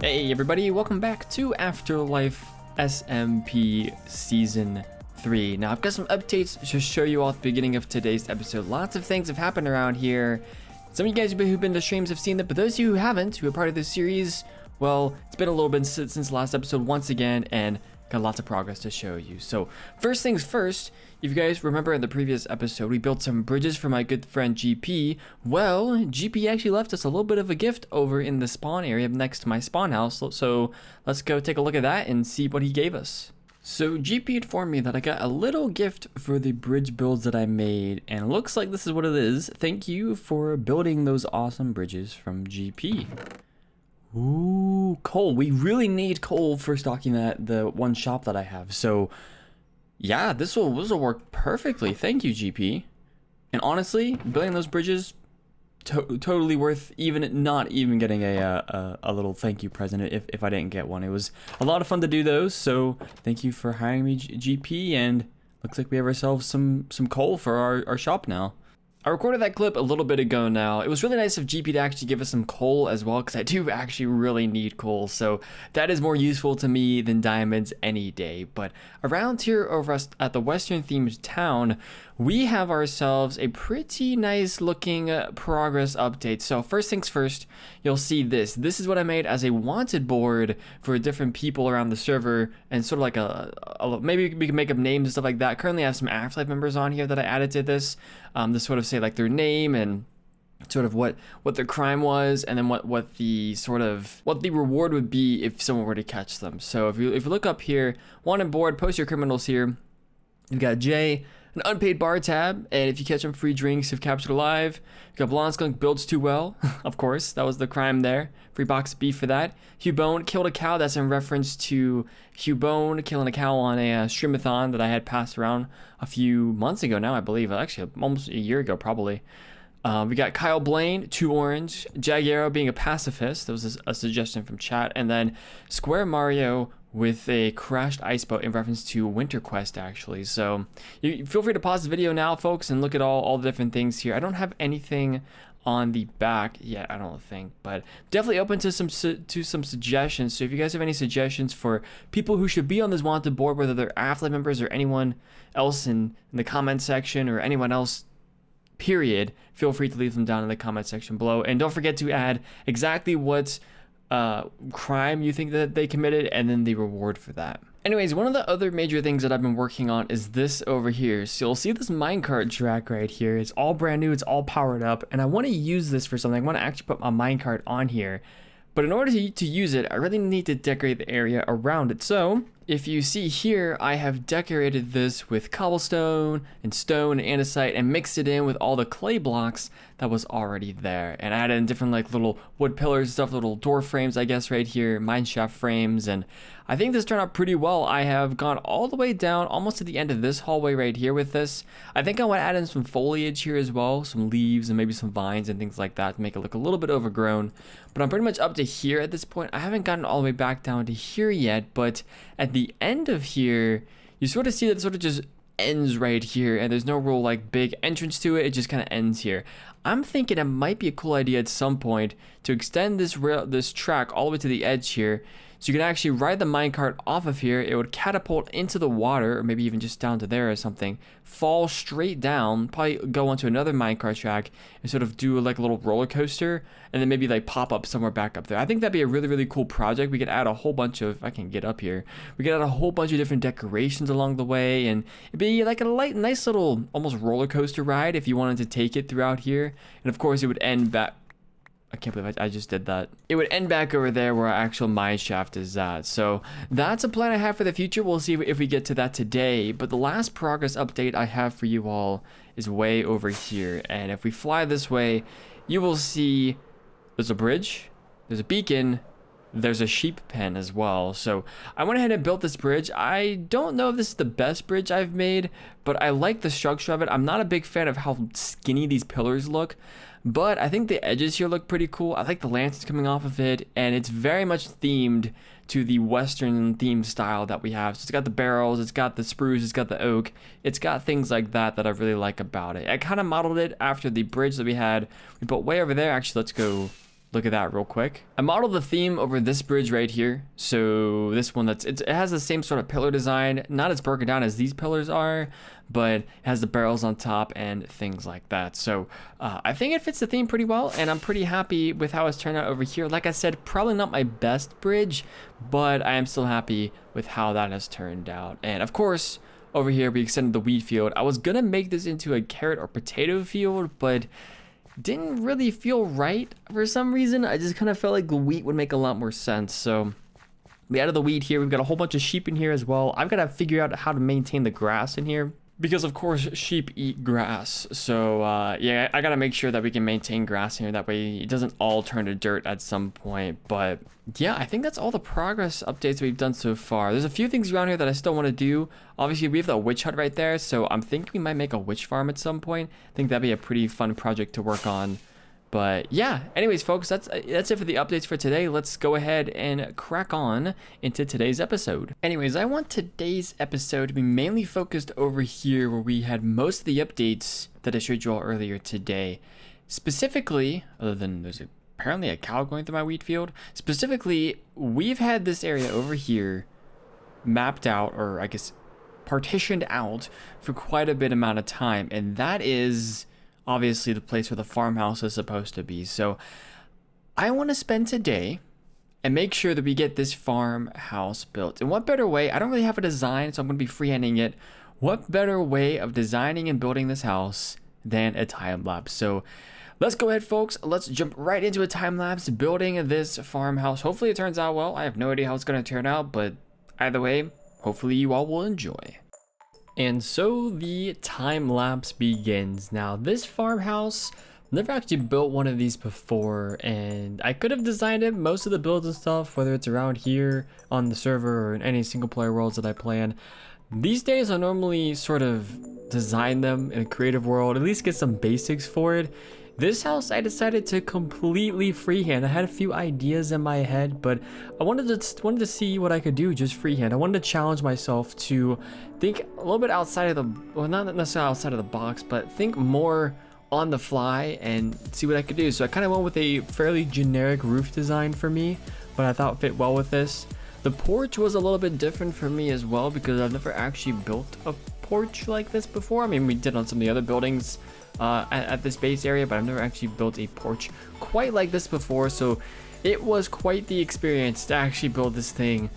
Hey everybody, welcome back to AfterLife SMP Season 3. Now I've got some updates to show you all at the beginning of today's episode. Lots of things have happened around here. Some of you guys who've been to streams have seen that, but those of you who haven't, who are part of this series, well, it's been a little bit since the last episode once again, and got lots of progress to show you. So first things first, if you guys remember in the previous episode, we built some bridges for my good friend GP. Well, GP actually left us a little bit of a gift over in the spawn area next to my spawn house. So let's go take a look at that and see what he gave us. So GP informed me that I got a little gift for the bridge builds that I made, and it looks like this is what it is. Thank you for building those awesome bridges from GP. Ooh, coal. We really need coal for stocking the one shop that I have. So yeah, this will work perfectly. Thank you, GP. And honestly, building those bridges, totally worth not even getting a little thank you present if I didn't get one. It was a lot of fun to do those. So thank you for hiring me, GP. And looks like we have ourselves some coal for our shop now. I recorded that clip a little bit ago now. It was really nice of GP to actually give us some coal as well, because I do actually really need coal. So that is more useful to me than diamonds any day. But around here over at the Western themed town, we have ourselves a pretty nice looking progress update. So first things first, you'll see this. This is what I made as a wanted board for different people around the server, and sort of like maybe we can make up names and stuff like that. Currently I have some AfterLife members on here that I added to this. To sort of say like their name and sort of what their crime was, and then what the reward would be if someone were to catch them. So if you look up here, wanted board, post your criminals here. You've got Jay, an unpaid bar tab, and if you catch them, free drinks if captured alive. You got Blonde Skunk builds too well, of course, that was the crime there. Free box of beef for that. Hugh Bone killed a cow. That's in reference to Hugh Bone killing a cow on a streamathon that I had passed around a few months ago now, I believe. Actually, almost a year ago, probably. We got Kyle Blaine, 2 orange. Jaguaro being a pacifist. That was a suggestion from chat. And then Square Mario with a crashed ice boat in reference to Winter Quest, actually. So you feel free to pause the video now, folks, and look at all the different things here. I don't have anything on the back yet, I don't think, but definitely open to some suggestions. So if you guys have any suggestions for people who should be on this wanted board, whether they're AfterLife members or anyone else in the comment section, or anyone else period, feel free to leave them down in the comment section below. And don't forget to add exactly what crime you think that they committed, and then the reward for that. Anyways, one of the other major things that I've been working on is this over here. So you'll see this minecart track right here. It's all brand new, it's all powered up, and I want to use this for something. I want to actually put my minecart on here. But in order to use it, I really need to decorate the area around it. So if you see here, I have decorated this with cobblestone and stone and andesite, and mixed it in with all the clay blocks that was already there, and added in different like little wood pillars and stuff, little door frames, I guess, right here, mineshaft frames. And I think this turned out pretty well. I have gone all the way down almost to the end of this hallway right here with this. I think I want to add in some foliage here as well, some leaves and maybe some vines and things like that to make it look a little bit overgrown. But I'm pretty much up to here at this point. I haven't gotten all the way back down to here yet, but at the end of here, you sort of see that it sort of just ends right here, and there's no real like big entrance to it. It just kind of ends here. I'm thinking it might be a cool idea at some point to extend this track all the way to the edge here, so you can actually ride the minecart off of here. It would catapult into the water, or maybe even just down to there or something, fall straight down, probably go onto another minecart track and sort of do like a little roller coaster, and then maybe like pop up somewhere back up there. I think that'd be a really, really cool project. We could add a whole bunch of, I can get up here, we could add a whole bunch of different decorations along the way, and it'd be like a nice little almost roller coaster ride if you wanted to take it throughout here. And of course it would end back, I can't believe I just did that. It would end back over there where our actual mine shaft is at. So that's a plan I have for the future. We'll see if we get to that today. But the last progress update I have for you all is way over here. And if we fly this way, you will see there's a bridge, there's a beacon, there's a sheep pen as well. So I went ahead and built this bridge. I don't know if this is the best bridge I've made, but I like the structure of it. I'm not a big fan of how skinny these pillars look, but I think the edges here look pretty cool. I like the lances coming off of it, and it's very much themed to the Western theme style that we have. So it's got the barrels, it's got the spruce, it's got the oak, it's got things like that I really like about it. I kind of modeled it after the bridge that we built way over there. Actually, let's go look at that real quick. I modeled the theme over this bridge right here. So this one it has the same sort of pillar design, not as broken down as these pillars are, but it has the barrels on top and things like that. So I think it fits the theme pretty well, and I'm pretty happy with how it's turned out over here. Like I said, probably not my best bridge, but I am still happy with how that has turned out. And of course, over here we extended the wheat field. I was gonna make this into a carrot or potato field, but didn't really feel right for some reason. I just kind of felt like the wheat would make a lot more sense. So we added the wheat here. We've got a whole bunch of sheep in here as well. I've got to figure out how to maintain the grass in here, because of course sheep eat grass. So yeah, I gotta make sure that we can maintain grass here. That way it doesn't all turn to dirt at some point. But yeah, I think that's all the progress updates we've done so far. There's a few things around here that I still want to do. Obviously we have the witch hut right there, so I'm thinking we might make a witch farm at some point. I think that'd be a pretty fun project to work on. But yeah, anyways folks, that's it for the updates for today. Let's go ahead and crack on into today's episode. Anyways, I want today's episode to be mainly focused over here where we had most of the updates that I showed you all earlier today. Specifically, other than there's apparently a cow going through my wheat field, specifically, we've had this area over here mapped out, or I guess partitioned out, for quite a bit amount of time, and that is obviously the place where the farmhouse is supposed to be. So I want to spend today and make sure that we get this farmhouse built. And what better way? I don't really have a design, so I'm going to be freehanding it. What better way of designing and building this house than a time lapse? So let's go ahead, folks. Let's jump right into a time lapse building this farmhouse. Hopefully it turns out well. I have no idea how it's going to turn out, but either way, hopefully you all will enjoy. And so the time lapse begins. Now this farmhouse, never actually built one of these before, and I could have designed it, most of the builds and stuff, whether it's around here on the server or in any single player worlds that I play in. These days I normally sort of design them in a creative world, at least get some basics for it. This house I decided to completely freehand. I had a few ideas in my head, but I wanted to see what I could do just freehand. I wanted to challenge myself to think a little bit outside of the, well, not necessarily outside of the box, but think more on the fly and see what I could do. So I kind of went with a fairly generic roof design for me, but I thought fit well with this. The porch was a little bit different for me as well, because I've never actually built a porch like this before. I mean, we did on some of the other buildings at this base area, but I've never actually built a porch quite like this before. So it was quite the experience to actually build this thing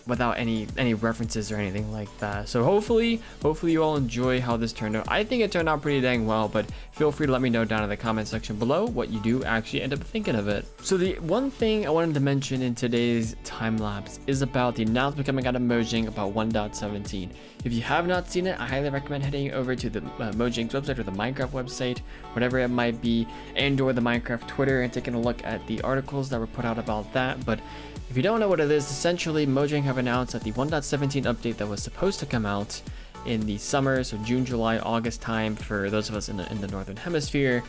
without any references or anything like that. So hopefully you all enjoy how this turned out. I think it turned out pretty dang well, but feel free to let me know down in the comment section below what you do actually end up thinking of it. So the one thing I wanted to mention in today's time lapse is about the announcement coming out of Mojang about 1.17. If you have not seen it, I highly recommend heading over to the Mojang's website or the Minecraft website, whatever it might be, and or the Minecraft Twitter, and taking a look at the articles that were put out about that. But if you don't know what it is, essentially Mojang have announced that the 1.17 update that was supposed to come out in the summer, so June, July, August time for those of us in the Northern Hemisphere,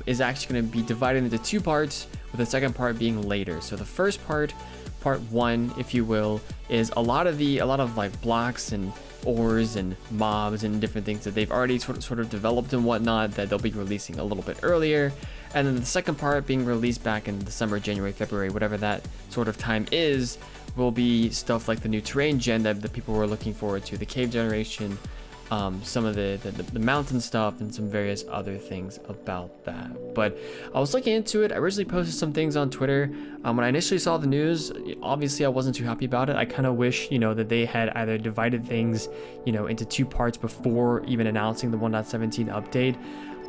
is actually going to be divided into two parts, with the second part being later. So the first part, part one, if you will, is a lot of like blocks and ores and mobs and different things that they've already sort of developed and whatnot that they'll be releasing a little bit earlier. And then the second part being released back in December, January, February, whatever that sort of time is, will be stuff like the new terrain gen that the people were looking forward to, the cave generation, some of the mountain stuff, and some various other things about that. But I was looking into it. I originally posted some things on Twitter. When I initially saw the news, obviously I wasn't too happy about it. I kind of wish, that they had either divided things, into two parts before even announcing the 1.17 update.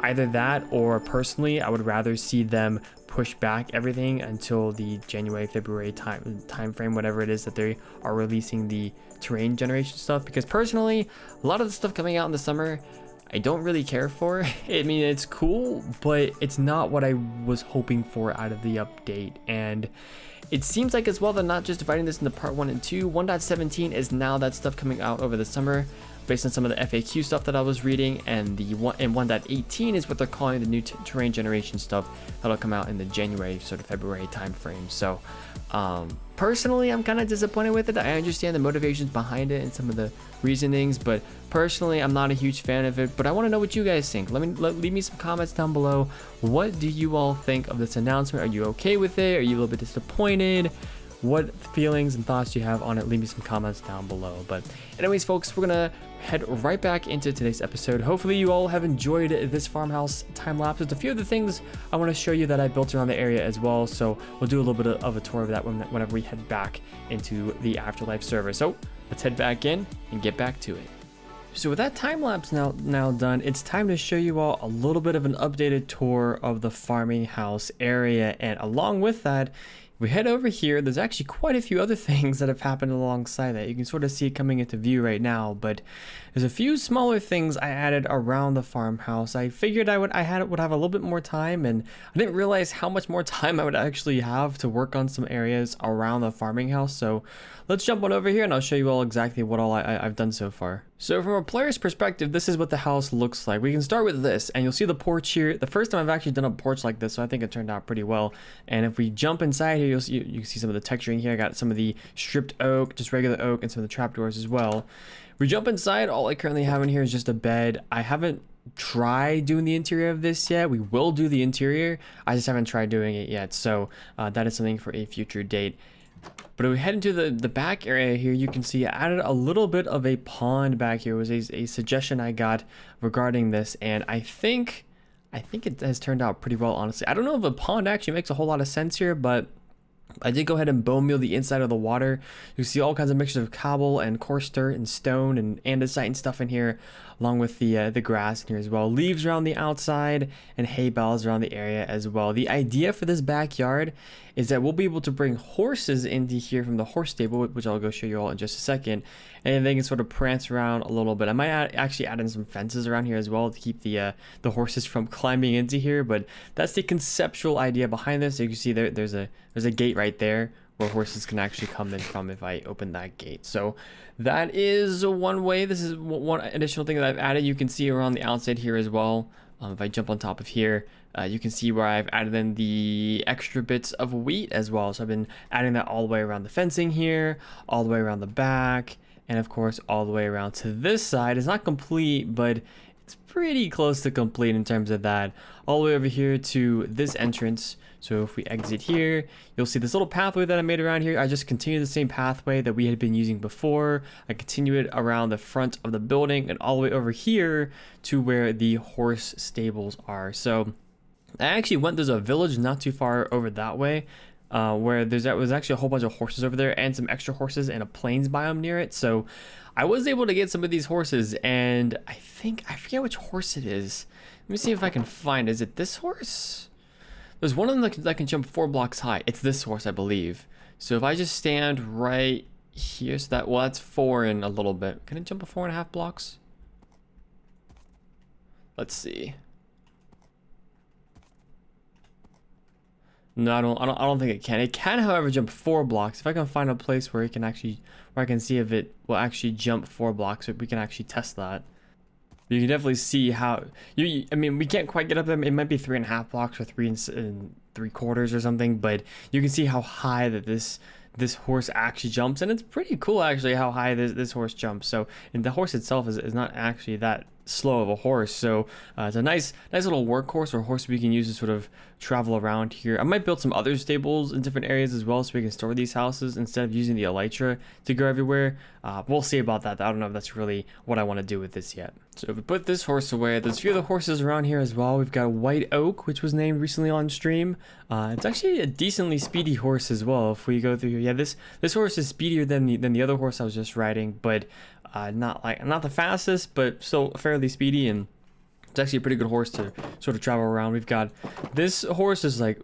Either that, or personally, I would rather see them push back everything until the January, February time frame, whatever it is that they are releasing the terrain generation stuff. Because personally, a lot of the stuff coming out in the summer, I don't really care for. I mean, it's cool, but it's not what I was hoping for out of the update. And it seems like as well they're not just dividing this into part 1 and 2. 1.17 is now that stuff coming out over the summer. based on some of the FAQ stuff that I was reading, and the 1.18 is what they're calling the new terrain generation stuff that'll come out in the January, sort of February time frame. So personally, I'm kind of disappointed with it. I understand the motivations behind it and some of the reasonings, but personally, I'm not a huge fan of it. But I want to know what you guys think. Leave me some comments down below. What do you all think of this announcement? Are you okay with it? Are you a little bit disappointed? What feelings and thoughts do you have on it? Leave me some comments down below. But anyways, folks, we're gonna head right back into today's episode. Hopefully you all have enjoyed this farmhouse time lapse. There's a few of the things I want to show you that I built around the area as well, so we'll do a little bit of a tour of that whenever we head back into the AfterLife server. So let's head back in and get back to it. So with that time lapse now done, it's time to show you all a little bit of an updated tour of the farming house area. And along with that, we head over here. There's actually quite a few other things that have happened alongside that. You can sort of see it coming into view right now, but there's a few smaller things I added around the farmhouse. I figured I would have a little bit more time, and I didn't realize how much more time I would actually have to work on some areas around the farming house. So let's jump on over here and I'll show you all exactly what all I've done so far. So from a player's perspective, this is what the house looks like. We can start with this, and you'll see the porch here. The first time I've actually done a porch like this, so I think it turned out pretty well. And if we jump inside here, you can see some of the texturing here. I got some of the stripped oak, just regular oak, and some of the trapdoors as well. We jump inside. All I currently have in here is just a bed. I haven't tried doing the interior of this yet. We will do the interior. I just haven't tried doing it yet. So that is something for a future date. But if we head into the back area here, you can see I added a little bit of a pond back here. It was a suggestion I got regarding this, and I think it has turned out pretty well, honestly. I don't know if a pond actually makes a whole lot of sense here, but I did go ahead and bone meal the inside of the water. You see all kinds of mixtures of cobble and coarse dirt and stone and andesite and stuff in here, along with the grass in here as well. Leaves around the outside and hay bales around the area as well. The idea for this backyard is that we'll be able to bring horses into here from the horse stable, which I'll go show you all in just a second, and they can sort of prance around a little bit. I might actually add in some fences around here as well to keep the horses from climbing into here, but that's the conceptual idea behind this. So you can see there's a gate right there where horses can actually come in from if I open that gate. So that is one way. This is one additional thing that I've added. You can see around the outside here as well. If I jump on top of here, you can see where I've added in the extra bits of wheat as well. So I've been adding that all the way around the fencing here, all the way around the back, and of course all the way around to this side. It's not complete, but it's pretty close to complete in terms of that. All the way over here to this entrance. So if we exit here, you'll see this little pathway that I made around here. I just continue the same pathway that we had been using before. I continue it around the front of the building and all the way over here to where the horse stables are. So I actually went, there's a village not too far over that way, where there was actually a whole bunch of horses over there and some extra horses and a plains biome near it. So I was able to get some of these horses, and I forget which horse it is. Let me see if I can find, is it this horse? There's one of them that can jump 4 blocks high. It's this horse, I believe. So if I just stand right here, so that's 4 and a little bit. Can it jump a 4.5 blocks? Let's see. No, I don't think it can. It can, however, jump 4 blocks. If I can find a place where I can see if it will actually jump 4 blocks, we can actually test that. You can definitely see how I mean, we can't quite get up there. It might be 3.5 blocks or 3 3/4 or something, but you can see how high that this horse actually jumps, and it's pretty cool actually how high this horse jumps. So, and the horse itself is not actually that slow of a horse, so it's a nice little workhorse, or a horse we can use to sort of travel around here. I might build some other stables in different areas as well, so we can store these houses instead of using the elytra to go everywhere. We'll see about that. I don't know if that's really what I want to do with this yet. So if we put this horse away, there's a few other horses around here as well. We've got White Oak, which was named recently on stream. It's actually a decently speedy horse as well. If we go through here, yeah, this horse is speedier than the other horse I was just riding, but not the fastest, but still fairly speedy, and it's actually a pretty good horse to sort of travel around. We've got this horse is like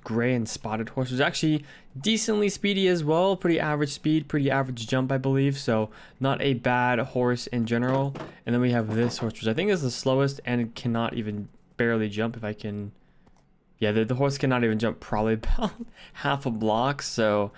gray and spotted horse. It's actually decently speedy as well, pretty average speed, pretty average jump, I believe, so not a bad horse in general. And then we have this horse, which I think is the slowest and cannot even barely jump. If I can, yeah, the horse cannot even jump probably about half a block. So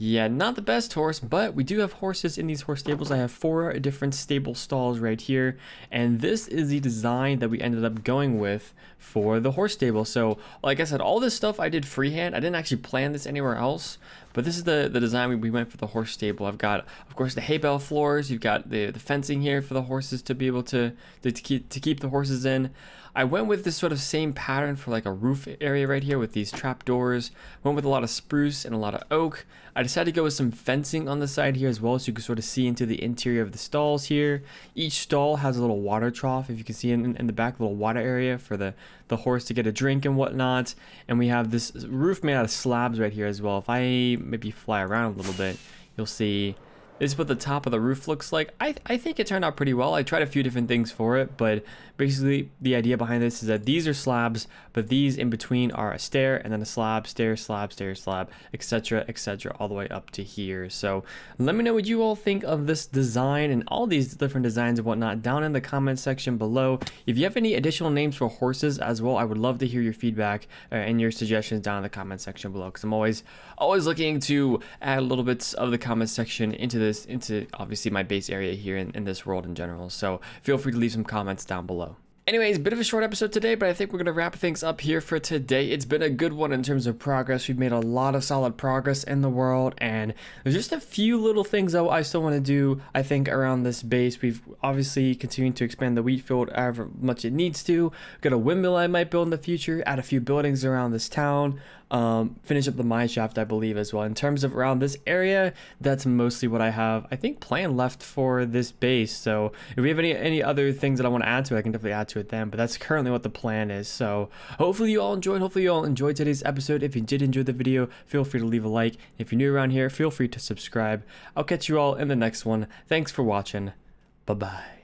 Yeah, not the best horse, but we do have horses in these horse stables. I have 4 different stable stalls right here, and this is the design that we ended up going with for the horse stable. So, like I said, all this stuff I did freehand. I didn't actually plan this anywhere else, but this is the design we went for the horse stable. I've got, of course, the hay bale floors. You've got the fencing here for the horses to be able to keep the horses in. I went with this sort of same pattern for like a roof area right here with these trap doors. Went with a lot of spruce and a lot of oak. I decided to go with some fencing on the side here as well, so you can sort of see into the interior of the stalls here. Each stall has a little water trough, if you can see in the back, a little water area for the horse to get a drink and whatnot. And we have this roof made out of slabs right here as well. If I maybe fly around a little bit, you'll see this is what the top of the roof looks like. I think it turned out pretty well. I tried a few different things for it, but basically the idea behind this is that these are slabs, but these in between are a stair and then a slab, stair, slab, stair, slab, etc., etc., all the way up to here. So let me know what you all think of this design and all these different designs and whatnot down in the comment section below. If you have any additional names for horses as well, I would love to hear your feedback and your suggestions down in the comment section below, because I'm always looking to add little bits of the comment section into obviously my base area here in this world in general. So feel free to leave some comments down below. Anyways, bit of a short episode today, but I think we're going to wrap things up here for today. It's been a good one in terms of progress. We've made a lot of solid progress in the world, and there's just a few little things that I still want to do, I think, around this base. We've obviously continued to expand the wheat field however much it needs to. We've got a windmill I might build in the future, add a few buildings around this town, finish up the mine shaft, I believe, as well. In terms of around this area, that's mostly what I have, I think, planned left for this base. So if we have any other things that I want to add to it, I can definitely add to it then, but that's currently what the plan is. So hopefully you all enjoyed today's episode. If you did enjoy the video, feel free to leave a like. If you're new around here, feel free to subscribe. I'll catch you all in the next one. Thanks for watching. Bye bye.